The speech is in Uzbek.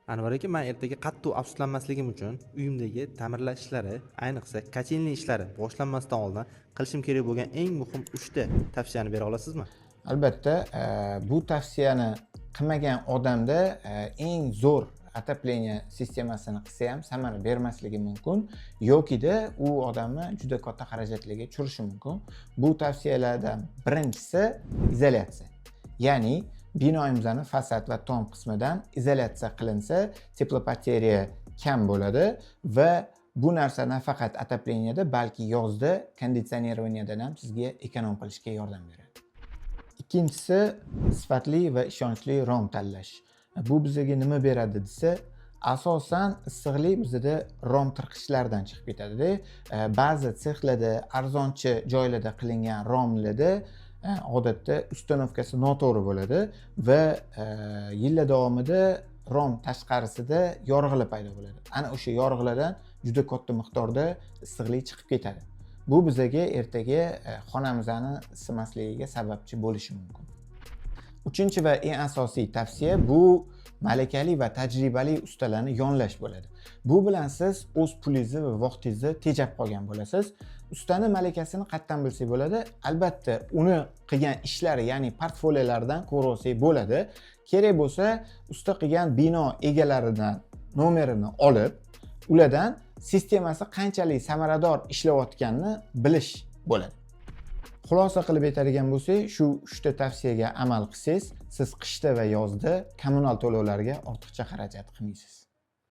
Anvar aka, men ertaga qattiq afsuslanmasligim uchun uyimdagi ta'mirlash ishlari, ayniqsa kachelniy ishlari boshlanmasdan oldin qilishim kerak bo'lgan eng muhim 3 ta tavsiyani bera olasizmi? Albatta, bu tavsiyani qilmagan odamda eng zo'r отопление sistemasini qilsa ham samara bermasligi mumkin yokida u odamni juda katta xarajatlarga tushirishi mumkin. Bu tavsiyalardan birinchisi izolyatsiya. Ya'ni binoyimizni fasad va tom qismidan izolyatsiya qilinsa, teplopoteriya kam bo'ladi va bu narsa nafaqat отопленияda, balki yozda konditsionerованиyadan ham sizga ekonom qilishga yordam beradi. Ikkinchisi sifatli va ishonchli rom tanlash. Bu bizga nima beradi desa, asosan issiqlik bizda rom tirqishlardan chiqib ketadi. Ba'zi sexlarda, arzonchi joylarda qilingan romlarda odatda ustanovkasi noto'g'ri bo'ladi va yillar davomida rom tashqarisida yorug'lar paydo bo'ladi. Ana o'sha yorug'lardan juda katta miqdorda issiqlik chiqib ketadi. Bu bizga ertaga xonamizni isimasligiga sababchi bo'lishi mumkin. Uchinchi va eng asosiy tavsiya bu malakali va tajribali ustalarni yollash bo'ladi. Bu bilan siz o'z pulingizni va vaqtingizni tejab qolgan bo'lasiz. Ustani malakasini qayerdan bilsak bo'ladi? Albatta, uni qilgan ishlari, ya'ni portfoliyolaridan ko'rsak bo'ladi. Kerak bo'lsa, usta qilgan bino egalaridan nomerini olib, ulardan sistemasi qanchalik samarador ishlayotganini bilish bo'ladi. Xulosa qilib aytadigan bo'lsak, shu 3 ta tavsiyaga amal qilsangiz, siz qishda va yozda kommunal to'lovlarga ortiqcha xarajat qilmaysiz.